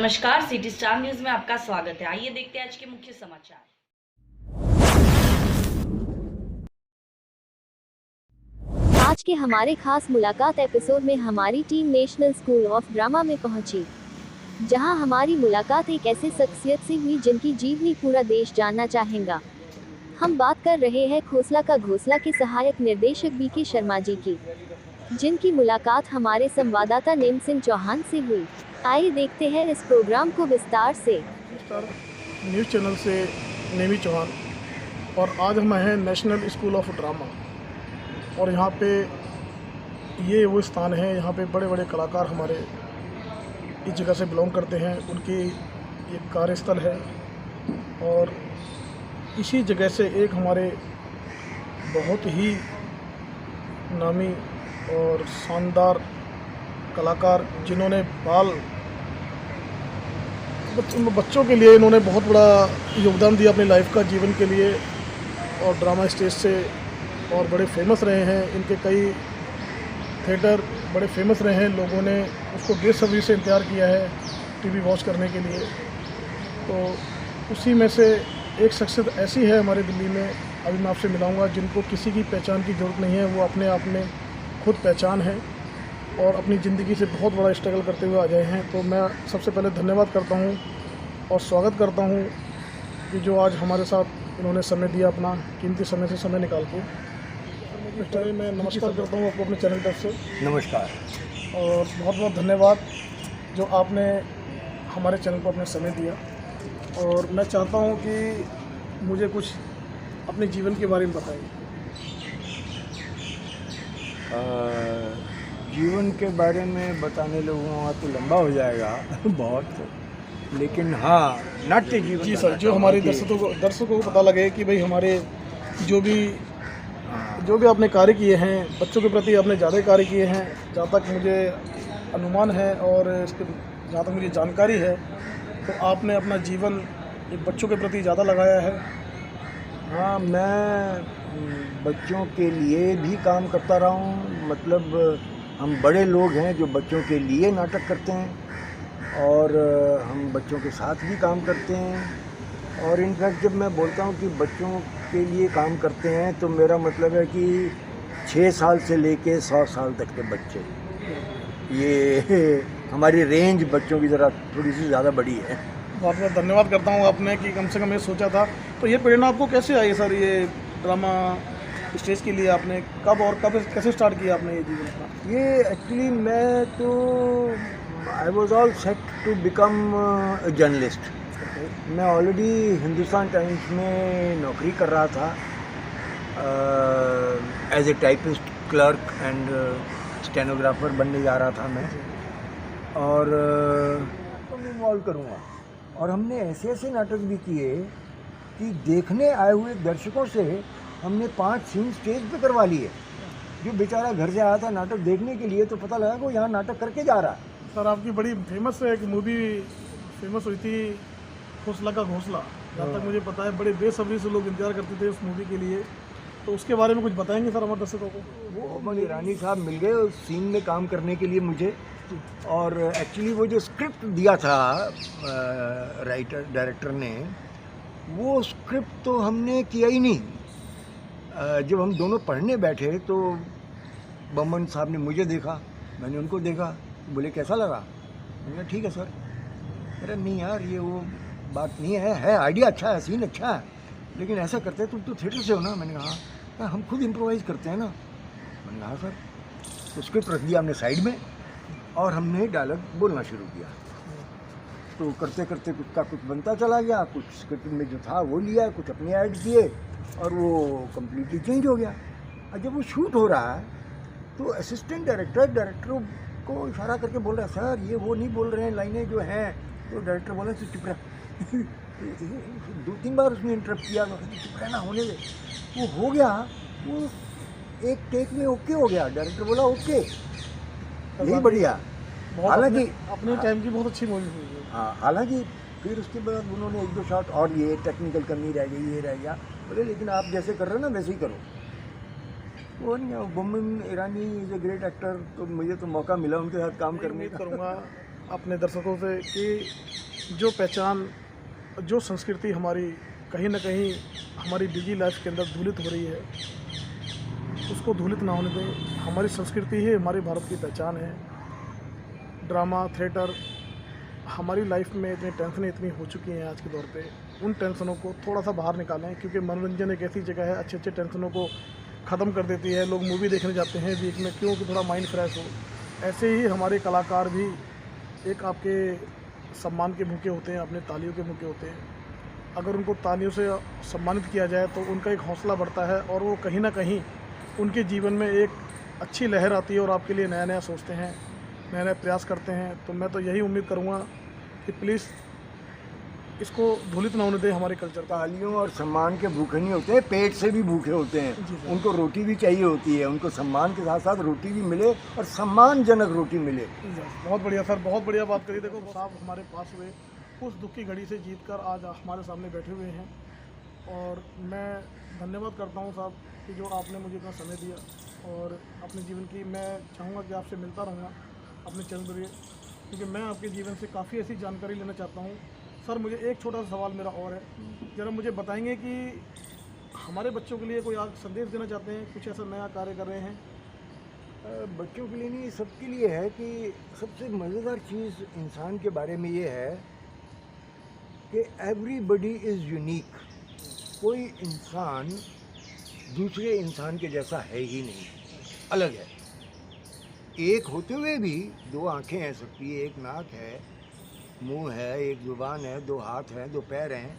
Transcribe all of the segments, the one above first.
नमस्कार, city star news में आपका स्वागत है। आइए देखते हैं आज के मुख्य समाचार। आज के हमारे खास मुलाकात एपिसोड में हमारी team national school of drama में पहुंची, जहां हमारी मुलाकात एक ऐसे शख्सियत से हुई जिनकी जीवनी पूरा देश जानना चाहेगा। हम बात कर रहे हैं खोसला का घोसला के सहायक निर्देशक बीके शर्मा जी की, जिनकी मुलाकात हमारे संवाददाता नेम सिंह चौहान से हुई। आइए देखते हैं इस प्रोग्राम को विस्तार से। न्यूज़ चैनल से नेमी चौहान, और आज हम हैं नेशनल स्कूल ऑफ ड्रामा। और यहाँ पे ये वो स्थान है, यहाँ पे बड़े बड़े कलाकार हमारे इस जगह से बिलोंग करते हैं, उनकी ये कार्यस्थल है। और इसी जगह से एक हमारे बहुत ही नामी और शानदार कलाकार, जिन्होंने बच्चों के लिए इन्होंने बहुत बड़ा योगदान दिया अपनी लाइफ का, जीवन के लिए, और ड्रामा स्टेज से और बड़े फेमस रहे हैं। इनके कई थिएटर बड़े फेमस रहे हैं, लोगों ने उसको बेसब्री से इंतज़ार किया है टीवी वॉच करने के लिए। तो उसी में से एक शख्सियत ऐसी है हमारे दिल्ली में, अभी मैं आपसे मिलाऊंगा, जिनको किसी की पहचान की ज़रूरत नहीं है। वो अपने आप में खुद पहचान है और अपनी ज़िंदगी से बहुत बड़ा स्ट्रगल करते हुए आ गए हैं। तो मैं सबसे पहले धन्यवाद करता हूँ और स्वागत करता हूँ कि जो आज हमारे साथ इन्होंने समय दिया, अपना कीमती समय से समय निकाल के। मिस्टर, मैं नमस्कार करता हूँ आपको अपने चैनल तरफ से। नमस्कार। और बहुत बहुत धन्यवाद जो आपने हमारे चैनल को अपना समय दिया। और मैं चाहता हूँ कि मुझे कुछ अपने जीवन के बारे में बताइए। जीवन के बारे में बताने लगूँगा तो लंबा हो जाएगा बहुत, लेकिन हाँ, नाट्य जीवन। जी सर, जो हमारे दर्शकों को पता लगे कि भाई हमारे जो भी आपने कार्य किए हैं, बच्चों के प्रति आपने ज़्यादा कार्य किए हैं, जहाँ तक मुझे अनुमान है और इसके जहाँ तक मुझे जानकारी है, तो आपने अपना जीवन एक बच्चों के प्रति ज़्यादा लगाया है। हाँ, मैं बच्चों के लिए भी काम करता रहा हूँ। मतलब हम बड़े लोग हैं जो बच्चों के लिए नाटक करते हैं, और हम बच्चों के साथ भी काम करते हैं। और इनफैक्ट जब मैं बोलता हूँ कि बच्चों के लिए काम करते हैं, तो मेरा मतलब है कि 6 साल से लेके 100 साल तक के बच्चे, ये हमारी रेंज बच्चों की ज़रा थोड़ी सी ज़्यादा बड़ी है। बहुत बहुत धन्यवाद करता हूँ आपने कि कम से कम ये सोचा था। तो ये प्रेरणा आपको कैसे आई सर, ये ड्रामा स्टेज के लिए आपने कब कैसे स्टार्ट किया आपने ये जीवन अपना? ये एक्चुअली मैं तो I was all set to become journalist. मैं ऑलरेडी हिंदुस्तान टाइम्स में नौकरी कर रहा था as a typist, clerk and stenographer बनने जा रहा था मैं, और इन्वॉल्व करूँगा। और हमने ऐसे ऐसे नाटक भी किए कि देखने आए हुए दर्शकों से हमने 5 सीन स्टेज पे करवा लिए। जो बेचारा घर से आया था नाटक देखने के लिए, तो पता लगा कि वो यहाँ नाटक करके जा रहा है। सर, आपकी बड़ी फेमस एक मूवी फेमस हुई थी, खोसला का घोसला। जहाँ तक मुझे पता है बड़े बेसब्री से लोग इंतजार करते थे उस मूवी के लिए। तो उसके बारे में कुछ बताएंगे सर हमारे दर्शकों को? वो अमन ईरानी साहब मिल गए उस सीन में काम करने के लिए मुझे। और एक्चुअली वो जो स्क्रिप्ट दिया था डायरेक्टर ने, वो स्क्रिप्ट तो हमने किया ही नहीं। जब हम दोनों पढ़ने बैठे तो बमन साहब ने मुझे देखा, मैंने उनको देखा, बोले कैसा लगा? मैंने कहा ठीक है सर। अरे नहीं यार, ये वो बात नहीं है आइडिया अच्छा है, सीन अच्छा है, लेकिन ऐसा करते हैं, तुम तो थिएटर से हो ना? मैंने कहा हम खुद इम्प्रोवाइज़ करते हैं ना। मैंने कहा सर। तो स्क्रिप्ट रख दिया हमने साइड में, और हमने डायलॉग बोलना शुरू किया। तो करते करते कुछ का कुछ बनता चला गया, कुछ स्क्रिप्ट में जो था वो लिया, कुछ अपने ऐड किए, और वो कम्प्लीटली चेंज हो गया। और जब वो शूट हो रहा है तो असिस्टेंट डायरेक्टर को इशारा करके बोल रहा है, सर ये वो नहीं बोल रहे हैं लाइनें जो हैं। तो डायरेक्टर बोला तो चुप रहा। 2-3 बार उसने इंटरप्ट किया, तो चुप रहना, होने दे। वो हो गया, वो एक टेक में ओके हो गया। डायरेक्टर बोला ओके, यही बढ़िया। हालांकि अपने टाइम की बहुत अच्छी मूवी हुई है। हाँ, हालांकि फिर उसके बाद उन्होंने 1-2 शॉट और लिए, टेक्निकल कमी रह गई, ये रह गया। बोले लेकिन आप जैसे कर रहे हो ना वैसे ही करो। वो नहीं, Boman Irani is a great actor, तो मुझे तो मौका मिला उनके साथ काम करने का। करूँगा अपने दर्शकों से कि जो पहचान, जो संस्कृति हमारी कहीं ना कहीं हमारी बिजी लाइफ के अंदर धूलित हो रही है, उसको धूलित ना होने दें। हमारी संस्कृति ही हमारे भारत की पहचान है। ड्रामा, थिएटर, हमारी लाइफ में इतनी टेंशनें इतनी हो चुकी हैं आज के दौर पे, उन टेंशनों को थोड़ा सा बाहर निकालें, क्योंकि मनोरंजन एक ऐसी जगह है, अच्छे अच्छे टेंशनों को ख़त्म कर देती है। लोग मूवी देखने जाते हैं वीक में, क्यों कि थोड़ा माइंड फ्रेश हो। ऐसे ही हमारे कलाकार भी एक आपके सम्मान के भूखे होते हैं, अपने तालियों के भूखे होते हैं। अगर उनको तालियों से सम्मानित किया जाए तो उनका एक हौसला बढ़ता है और वो कहीं ना कहीं उनके जीवन में एक अच्छी लहर आती है और आपके लिए नया नया सोचते हैं, नया नया प्रयास करते हैं। तो मैं तो यही उम्मीद करूँगा कि प्लीज़ इसको धूलित ना होने दें हमारे कल्चर का। तालियों और सम्मान के भूखे नहीं होते हैं, पेट से भी भूखे होते जी हैं। सर। उनको रोटी भी चाहिए होती है, उनको सम्मान के साथ साथ रोटी भी मिले और सम्मानजनक रोटी मिले। बहुत बढ़िया सर, बहुत बढ़िया बात करी। देखो साहब हमारे पास हुए, उस दुख की घड़ी से जीतकर आज हमारे सामने बैठे हुए हैं और मैं धन्यवाद करता हूँ साहब कि जो आपने मुझे इतना समय दिया और अपने जीवन की, मैं चाहूँगा कि आपसे मिलता रहूँगा अपने चैनल पर, क्योंकि मैं आपके जीवन से काफ़ी ऐसी जानकारी लेना चाहता हूँ। सर मुझे एक छोटा सा सवाल मेरा और है, ज़रा मुझे बताएंगे कि हमारे बच्चों के लिए कोई आप संदेश देना चाहते हैं, कुछ ऐसा नया कार्य कर रहे हैं? बच्चों के लिए नहीं, सबके लिए है कि सबसे मज़ेदार चीज़ इंसान के बारे में ये है कि एवरीबडी इज़ यूनिक। कोई इंसान दूसरे इंसान के जैसा है ही नहीं, अलग है। एक होते हुए भी दो आंखें हैं सबकी, एक नाक है, मुंह है, एक जुबान है, दो हाथ हैं, दो पैर हैं,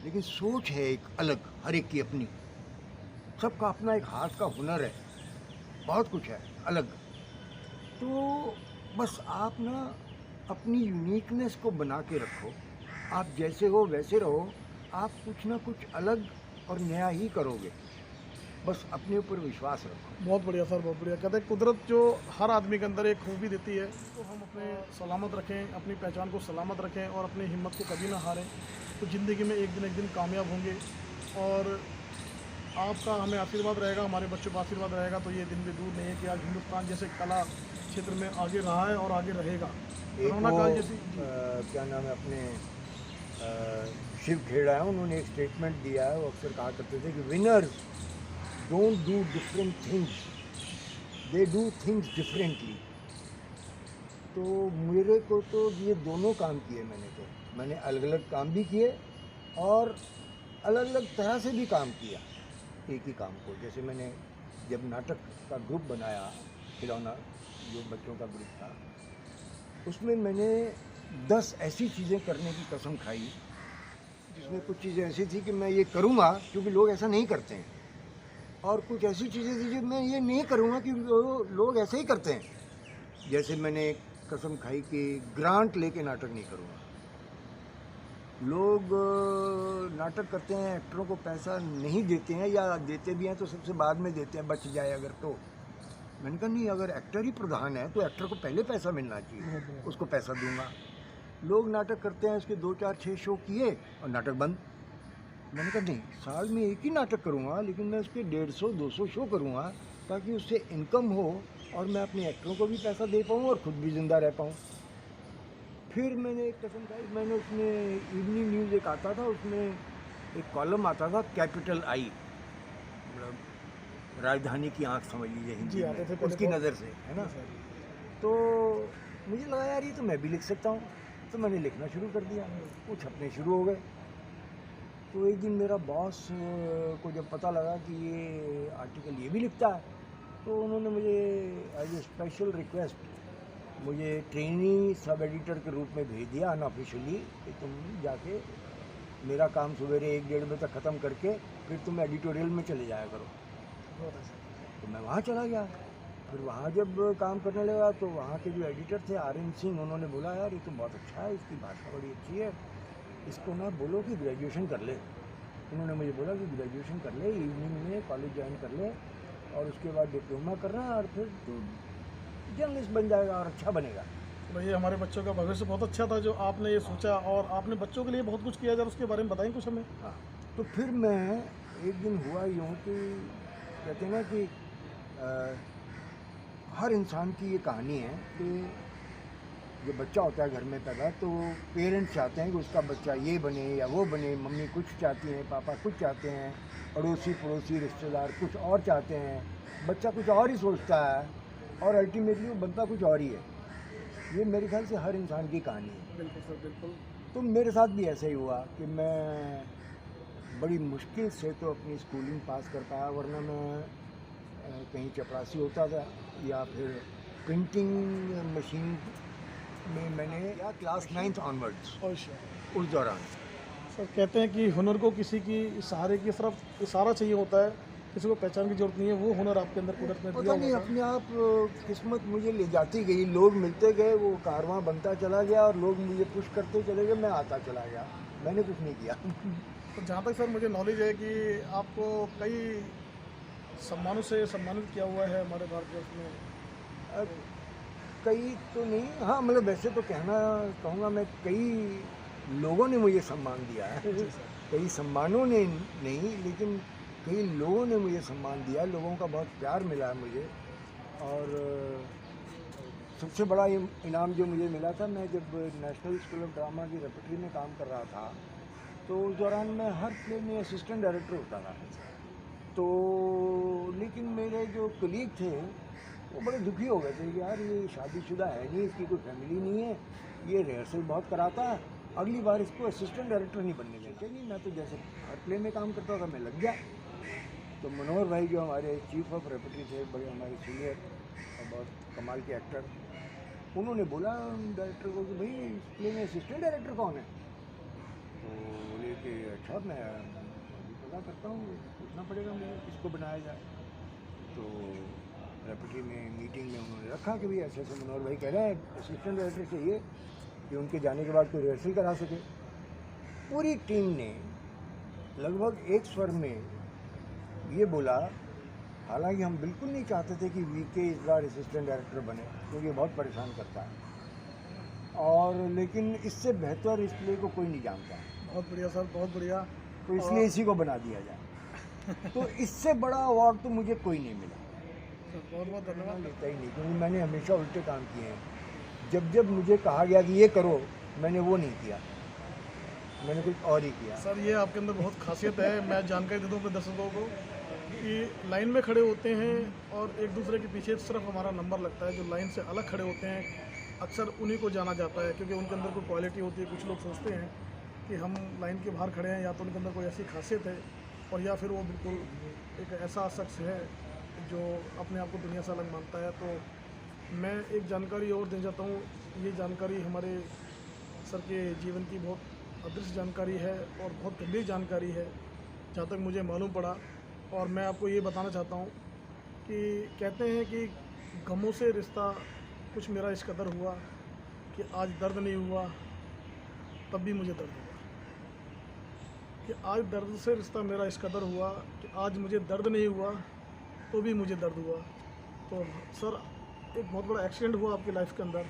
लेकिन सोच है एक अलग, हर एक की अपनी। सबका अपना एक हाथ का हुनर है, बहुत कुछ है अलग। तो बस आप ना अपनी यूनिकनेस को बना के रखो, आप जैसे हो वैसे रहो, आप कुछ ना कुछ अलग और नया ही करोगे। बस अपने ऊपर विश्वास रखो। बहुत बढ़िया सर, बहुत बढ़िया। कहते हैं कुदरत जो हर आदमी के अंदर एक खूबी देती है, तो हम अपने सलामत रखें, अपनी पहचान को सलामत रखें और अपनी हिम्मत को कभी ना हारें, तो ज़िंदगी में एक दिन कामयाब होंगे। और आपका हमें आशीर्वाद रहेगा, हमारे बच्चों का आशीर्वाद रहेगा, तो ये दिन भी दूर नहीं है कि आज हिंदुस्तान जैसे कला क्षेत्र में आगे रहा है और आगे रहेगा। कोरोना काल जैसी क्या नाम है अपने शिव खेड़ा है, उन्होंने एक स्टेटमेंट दिया है। वो अक्सर कहा करते थे कि winners don't do different things, they do things differently. तो मेरे को तो ये दोनों काम किए मैंने अलग अलग काम भी किए और अलग अलग तरह से भी काम किया एक ही काम को। जैसे मैंने जब नाटक का ग्रुप बनाया, खिलौना जो बच्चों का ग्रुप था, उसमें मैंने 10 ऐसी चीज़ें करने की कसम खाई, जिसमें कुछ चीज़ें ऐसी थी कि मैं ये करूँगा क्योंकि लोग ऐसा नहीं करते हैं, और कुछ ऐसी चीज़ें थी जो मैं ये नहीं करूँगा क्योंकि लोग ऐसे ही करते हैं। जैसे मैंने कसम खाई कि ग्रांट लेके नाटक नहीं करूँगा। लोग नाटक करते हैं, एक्टरों को पैसा नहीं देते हैं, या देते भी हैं तो सबसे बाद में देते हैं, बच जाए अगर तो। मैंने कहा नहीं, अगर एक्टर ही प्रधान है तो एक्टर को पहले पैसा मिलना चाहिए, उसको पैसा दूंगा। लोग नाटक करते हैं, उसके 2, 4, 6 शो किए और नाटक बंद। मैंने कहा नहीं, साल में एक ही नाटक करूँगा, लेकिन मैं उसके 150, 200 शो करूँगा ताकि उससे इनकम हो और मैं अपने एक्टरों को भी पैसा दे पाऊँ और ख़ुद भी ज़िंदा रह पाऊँ। फिर मैंने एक कसम खाई, मैंने उसमें इवनिंग न्यूज़ एक आता था, उसमें एक कॉलम आता था कैपिटल आई, मतलब राजधानी की आंख समझ लीजिए हिंदी में, उसकी नज़र से, है ना। तो मुझे लगा यार ये तो मैं भी लिख सकता हूँ, तो मैंने लिखना शुरू कर दिया, वो छपने शुरू हो गए। तो एक दिन मेरा बॉस को जब पता लगा कि ये आर्टिकल ये भी लिखता है, तो उन्होंने मुझे एज ए स्पेशल रिक्वेस्ट मुझे ट्रेनी सब एडिटर के रूप में भेज दिया अनऑफिशियली कि तुम जाके मेरा काम सवेरे 1-1:30 बजे तक ख़त्म करके फिर तुम एडिटोरियल में चले जाया करो। तो मैं वहाँ चला गया। फिर वहाँ जब काम करने लगा तो वहाँ के जो एडिटर थे RN सिंह, उन्होंने बोला यार ये तो बहुत अच्छा है, इसकी भाषा बड़ी अच्छी है, इसको ना बोलो कि ग्रेजुएशन कर ले। उन्होंने मुझे बोला कि ग्रेजुएशन कर ले, इवनिंग में कॉलेज ज्वाइन कर ले और उसके बाद डिप्लोमा करना और फिर तो जर्नलिस्ट बन जाएगा और अच्छा बनेगा। भैया हमारे बच्चों का भविष्य बहुत अच्छा था जो आपने ये सोचा, और आपने बच्चों के लिए बहुत कुछ किया। जरा उसके बारे में बताएं कुछ हमें। हाँ, तो फिर मैं एक दिन हुआ यूँ कि कहते हैं ना कि हर इंसान की ये कहानी है कि जो बच्चा होता है घर में पैदा, तो पेरेंट्स चाहते हैं कि उसका बच्चा ये बने या वो बने। मम्मी कुछ चाहती हैं, पापा कुछ चाहते हैं, अड़ोसी पड़ोसी रिश्तेदार कुछ और चाहते हैं, बच्चा कुछ और ही सोचता है और अल्टीमेटली वो बनता कुछ और ही है। ये मेरे ख्याल से हर इंसान की कहानी है। बिल्कुल सर, बिल्कुल। तो मेरे साथ भी ऐसा ही हुआ कि मैं बड़ी मुश्किल से तो अपनी स्कूलिंग पास कर पाया, वरना मैं कहीं चपरासी होता था या फिर प्रिंटिंग मशीन में मैंने या क्लास 9th ऑनवर्ड्स अच्छा। उस दौरान। सर कहते हैं कि हुनर को किसी की सहारे की तरफ इशारा चाहिए होता है, किसी को पहचान की जरूरत नहीं है। वो हुनर आपके अंदर कुदरत में दिया पता नहीं हुआ था। अपने आप किस्मत मुझे ले जाती गई, लोग मिलते गए, वो कारवां बनता चला गया और लोग मुझे पुश करते चले गए, मैं आता चला गया, मैंने कुछ नहीं किया। तो जहाँ तक सर मुझे नॉलेज है कि आपको कई सम्मानों से सम्मानित किया हुआ है हमारे भारतवर्ष में। कई तो नहीं, हाँ मतलब वैसे तो कहूँगा मैं, कई लोगों ने मुझे सम्मान दिया है। कई सम्मानों ने नहीं, लेकिन कई लोगों ने मुझे सम्मान दिया, लोगों का बहुत प्यार मिला है मुझे। और सबसे बड़ा इनाम जो मुझे मिला था, मैं जब नेशनल स्कूल ऑफ ड्रामा की रेपर्टरी में काम कर रहा था, तो उस दौरान मैं हर प्ले में असिस्टेंट डायरेक्टर होता था। तो लेकिन मेरे जो कलीग थे वो बड़े दुखी हो गए थे कि यार ये शादीशुदा है नहीं, इसकी कोई फैमिली नहीं है, ये रिहर्सल बहुत कराता है, अगली बार इसको असिस्टेंट डायरेक्टर नहीं बनने देते। नहीं, मैं तो जैसे हर प्ले में काम करता था मैं लग गया। तो मनोहर भाई जो हमारे चीफ ऑफ रेपर्टरी थे, बड़े हमारे सीनियर और बहुत कमाल के एक्टर, उन्होंने बोला डायरेक्टर को कि भाई इस प्ले में असिस्टेंट डायरेक्टर कौन है? तो बोले कि अच्छा मैं अभी पता करता हूँ, पूछना पड़ेगा मुझे किसको बनाया जाए। तो रेपर्टरी में मीटिंग में उन्होंने रखा कि भाई ऐसे ऐसे मनोहर भाई कह रहे हैं असिस्टेंट डायरेक्टर चाहिए कि उनके जाने के बाद कोई रिहर्सल करा सके। पूरी टीम ने लगभग एक स्वर में ये बोला, हालांकि हम बिल्कुल नहीं चाहते थे कि वीके इस बार असिस्टेंट डायरेक्टर बने, क्योंकि बहुत परेशान करता है, और लेकिन इससे बेहतर इस प्ले को कोई नहीं जानता। बहुत बढ़िया सर, बहुत बढ़िया। तो इसलिए इसी को बना दिया जाए। तो इससे बड़ा अवार्ड तो मुझे कोई नहीं मिला। बहुत बहुत धन्यवाद। लेता ही नहीं, क्योंकि मैंने हमेशा उल्टे काम किए हैं। जब जब मुझे कहा गया कि ये करो, मैंने वो नहीं किया, मैंने कुछ और ही किया। सर ये आपके अंदर बहुत खासियत है। मैं जानकारी दे दूँ अपने दर्शकों को कि लाइन में खड़े होते हैं और एक दूसरे के पीछे सिर्फ हमारा नंबर लगता है। जो लाइन से अलग खड़े होते हैं अक्सर उन्हीं को जाना जाता है, क्योंकि उनके अंदर कोई क्वालिटी होती है। कुछ लोग सोचते हैं कि हम लाइन के बाहर खड़े हैं, या तो उनके अंदर कोई ऐसी खासियत है, और या फिर वो बिल्कुल एक ऐसा शख्स है जो अपने आप को दुनिया से अलग मानता है। तो मैं एक जानकारी और देना चाहता हूँ। ये जानकारी हमारे सर के जीवन की बहुत अदृश्य जानकारी है और बहुत गंभीर जानकारी है, जहाँ तक मुझे मालूम पड़ा। और मैं आपको ये बताना चाहता हूँ कि कहते हैं कि गमों से रिश्ता कुछ मेरा इस कदर हुआ कि आज दर्द नहीं हुआ तब भी मुझे दर्द हुआ, कि आज दर्द से रिश्ता मेरा इस कदर हुआ कि आज मुझे दर्द नहीं हुआ तो भी मुझे दर्द हुआ। तो सर एक बहुत बड़ा एक्सीडेंट हुआ आपकी लाइफ के अंदर,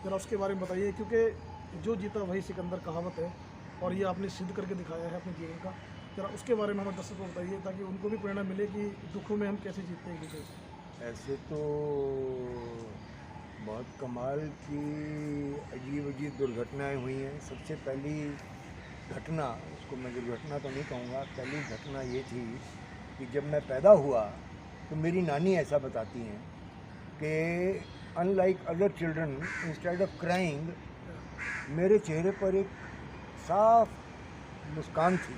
ज़रा उसके बारे में बताइए, क्योंकि जो जीता वही सिकंदर कहावत है और ये आपने सिद्ध करके दिखाया है अपने जीवन का। ज़रा उसके बारे में हमें दर्शकों को बताइए, ताकि उनको भी प्रेरणा मिले कि दुखों में हम कैसे जीतते हैं किसी। ऐसे तो बहुत कमाल की अजीब अजीब दुर्घटनाएं हुई हैं। सबसे पहली घटना, उसको मैं दुर्घटना तो नहीं कहूँगा, पहली घटना ये थी कि जब मैं पैदा हुआ तो मेरी नानी ऐसा बताती हैं कि unlike other children, instead of crying, मेरे चेहरे पर एक साफ मुस्कान थी।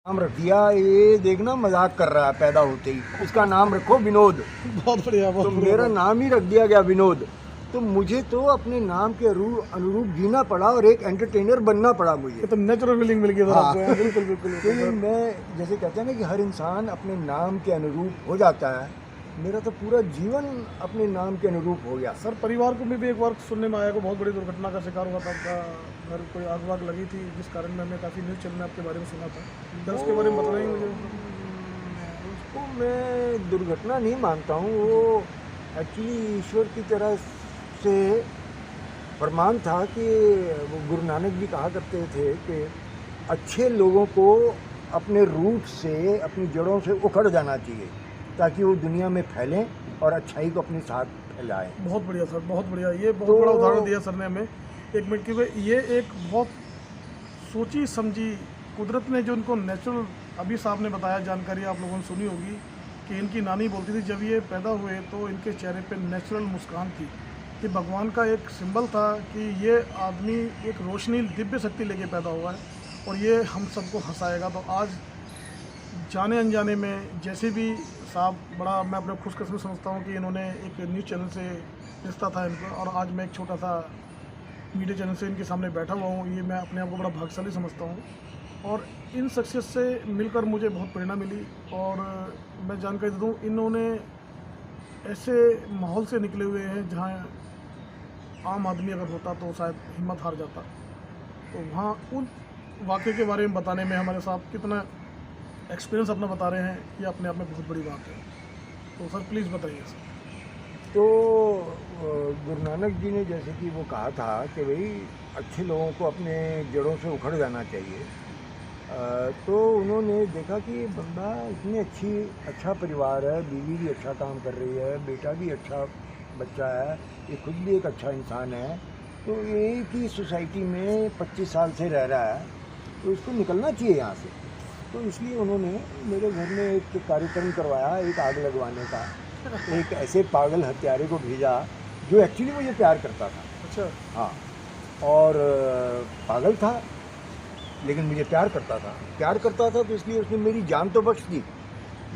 नाम रख दिया, ये देखना मजाक कर रहा है पैदा होते ही, इसका नाम रखो विनोद। बहुत बढ़िया। तो मेरा नाम ही रख दिया गया विनोद। तो मुझे तो अपने नाम के अनुरूप जीना पड़ा और एक एंटरटेनर बनना पड़ा मुझे। तो नेचुरल फीलिंग मिल गई सर आपको। बिल्कुल बिल्कुल। क्योंकि मैं जैसे कहते हैं ना कि हर इंसान अपने नाम के अनुरूप हो जाता है, मेरा तो पूरा जीवन अपने नाम के अनुरूप हो गया। सर परिवार को भी एक बार सुनने में आया कि बहुत बड़ी दुर्घटना का शिकार हुआ था आपका घर, कोई आग वाग लगी थी, जिस कारण में हमने काफ़ी न्यूज़ चैनल में आपके बारे में सुना था। सर उसके बारे में बताइए मुझे। उसको मैं दुर्घटना नहीं मानता हूँ, वो एक्चुअली ईश्वर की तरह से फरमान था कि वो गुरु नानक भी कहा करते थे कि अच्छे लोगों को अपने रूट से, अपनी जड़ों से उखड़ जाना चाहिए। ताकि वो दुनिया में फैलें और अच्छाई को अपने साथ फैलाएं। बहुत बढ़िया सर, बहुत बढ़िया। ये बहुत बड़ा उदाहरण दिया सर ने हमें। एक मिनट, क्योंकि ये एक बहुत सोची समझी कुदरत ने जो इनको नेचुरल, अभी साहब ने बताया, जानकारी आप लोगों ने सुनी होगी कि इनकी नानी बोलती थी जब ये पैदा हुए तो इनके चेहरे पे नेचुरल मुस्कान थी। ये भगवान का एक सिंबल था कि ये आदमी एक रोशनी, दिव्य शक्ति लेके पैदा हुआ है और ये हम सबको हंसाएगा। तो आज जाने अनजाने में जैसे भी साहब, बड़ा मैं अपने खुशकिस्मत समझता हूँ कि इन्होंने एक न्यूज़ चैनल से रिश्ता था इनका, और आज मैं एक छोटा सा मीडिया चैनल से इनके सामने बैठा हुआ हूँ। ये मैं अपने आप को बड़ा भाग्यशाली समझता हूँ और इन शख्सियत से मिलकर मुझे बहुत प्रेरणा मिली। और मैं जानकारी दे दूँ, इन्होंने ऐसे माहौल से निकले हुए हैं जहाँ आम आदमी अगर होता तो शायद हिम्मत हार जाता। तो वहाँ उन वाक़े के बारे में बताने में हमारे साहब कितना एक्सपीरियंस अपना बता रहे हैं, ये अपने आप में बहुत बड़ी बात है। तो सर प्लीज़ बताइए सर। तो गुरु नानक जी ने जैसे कि वो कहा था कि भाई अच्छे लोगों को अपने जड़ों से उखड़ जाना चाहिए। तो उन्होंने देखा कि बंदा इतनी अच्छा परिवार है, बीवी भी अच्छा काम कर रही है, बेटा भी अच्छा बच्चा है, ये खुद भी एक अच्छा इंसान है, तो एक ही सोसाइटी में 25 साल से रह रहा है, तो इसको निकलना चाहिए यहाँ से। तो इसलिए उन्होंने मेरे घर में एक कार्यक्रम करवाया, एक आग लगवाने का। एक ऐसे पागल हत्यारे को भेजा जो एक्चुअली मुझे प्यार करता था। अच्छा। हाँ, और पागल था लेकिन मुझे प्यार करता था तो इसलिए उसने मेरी जान तो बख्श दी,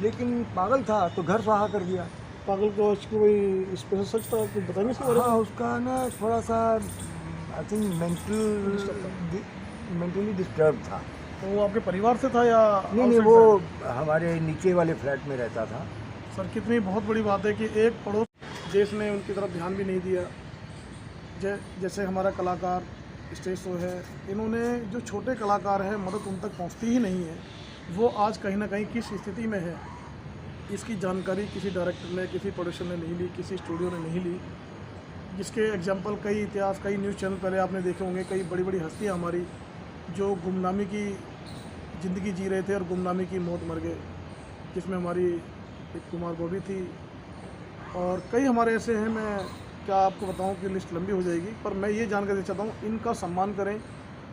लेकिन पागल था तो घर सुहा कर दिया। पागल को उसकी कोई स्पेशल सच था, कुछ बताएंगे इसके बारे में? हाँ, उसका ना थोड़ा सा आई थिंक मेंटली डिस्टर्ब था। तो वो आपके परिवार से था या नहीं, वो हमारे नीचे वाले फ्लैट में रहता था। सर कितनी बहुत बड़ी बात है कि एक पड़ोस देश ने उनकी तरफ ध्यान भी नहीं दिया। जैसे हमारा कलाकार स्टेज शो है, इन्होंने जो छोटे कलाकार हैं मदद उन तक पहुंचती ही नहीं है। वो आज कहीं ना कहीं किस स्थिति में है इसकी जानकारी किसी डायरेक्टर ने, किसी प्रोड्यूसर ने नहीं ली, किसी स्टूडियो ने नहीं ली। जिसके एग्जाम्पल कई इतिहास, कई न्यूज़ चैनल पहले आपने देखे होंगे, कई बड़ी बड़ी हस्तियाँ हमारी जो गुमनामी की ज़िंदगी जी रहे थे और गुमनामी की मौत मर गए, जिसमें हमारी एक कुमार बॉबी थी और कई हमारे ऐसे हैं। मैं क्या आपको बताऊं कि लिस्ट लंबी हो जाएगी, पर मैं ये जानकर देना चाहता हूँ, इनका सम्मान करें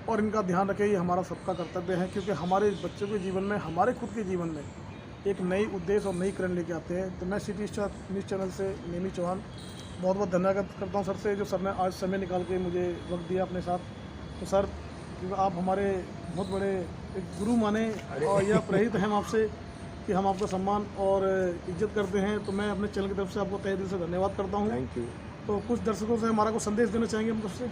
और इनका ध्यान रखें। ये हमारा सबका कर्तव्य है, क्योंकि हमारे बच्चों के जीवन में, हमारे खुद के जीवन में एक नई उद्देश्य और नई किरण लेके आते हैं। तो मैं सिटी स्टार न्यूज़ चैनल से नेमी चौहान बहुत बहुत धन्यवाद करता हूँ सर से, जो सर ने आज समय निकाल के मुझे वक्त दिया अपने साथ। तो सर, क्योंकि आप हमारे बहुत बड़े एक गुरु माने और यह प्रेरित हैं आपसे कि हम आपका सम्मान और इज्जत करते हैं। तो मैं अपने चैनल की तरफ से आपको तहे दिल से धन्यवाद करता हूँ। Thank you. तो कुछ दर्शकों से हमारा कुछ संदेश देना चाहेंगे हम सबसे?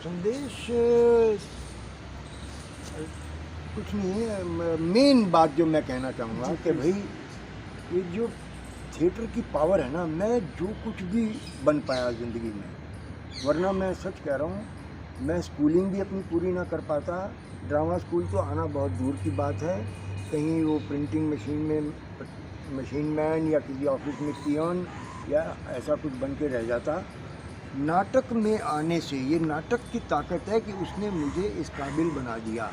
संदेश कुछ नहीं है। मेन बात जो मैं कहना चाहूँगा कि भाई ये जो थिएटर की पावर है ना, मैं जो कुछ भी बन पाया ज़िंदगी में, वरना मैं सच कह रहा हूँ, मैं स्कूलिंग भी अपनी पूरी ना कर पाता। ड्रामा स्कूल तो आना बहुत दूर की बात है, कहीं वो प्रिंटिंग मशीन में मशीन मैन या किसी ऑफिस में पियन या ऐसा कुछ बन के रह जाता। नाटक में आने से, ये नाटक की ताकत है कि उसने मुझे इस काबिल बना दिया,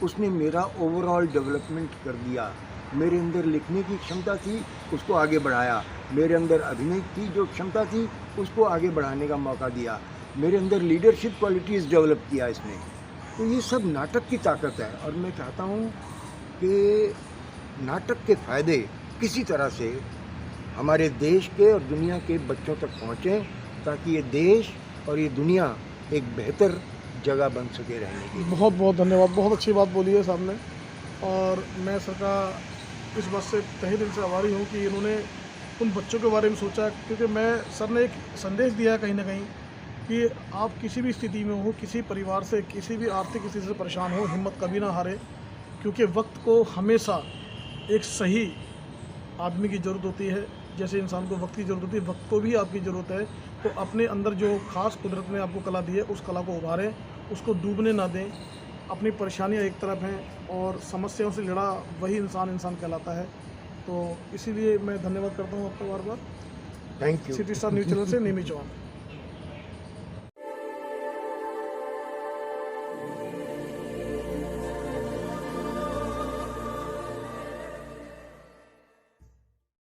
उसने मेरा ओवरऑल डेवलपमेंट कर दिया। मेरे अंदर लिखने की क्षमता थी, उसको आगे बढ़ाया। मेरे अंदर अभिनय की जो क्षमता थी, उसको आगे बढ़ाने का मौका दिया। मेरे अंदर लीडरशिप क्वालिटीज़ डेवलप किया इसने। तो ये सब नाटक की ताकत है और मैं चाहता हूँ कि नाटक के फ़ायदे किसी तरह से हमारे देश के और दुनिया के बच्चों तक पहुँचें, ताकि ये देश और ये दुनिया एक बेहतर जगह बन सके रहने की। बहुत बहुत धन्यवाद, बहुत अच्छी बात बोली है साहब ने। और मैं सर का इस बात से तहे दिल से आभारी हूँ कि इन्होंने उन बच्चों के बारे में सोचा, क्योंकि मैं सर ने एक संदेश दिया है कहीं ना कहीं कि आप किसी भी स्थिति में हो, किसी परिवार से, किसी भी आर्थिक स्थिति से परेशान हो, हिम्मत कभी ना हारे, क्योंकि वक्त को हमेशा एक सही आदमी की ज़रूरत होती है। जैसे इंसान को वक्त की ज़रूरत होती है, वक्त को भी आपकी ज़रूरत है। तो अपने अंदर जो खास कुदरत ने आपको कला दी है, उस कला को उभारें, उसको डूबने ना दें। अपनी परेशानियां एक तरफ हैं और समस्याओं से लड़ा वही इंसान कहलाता है। तो इसीलिए मैं धन्यवाद करता हूँ आपको बार बार। Thank you. City star news channel से नेमी चौहान।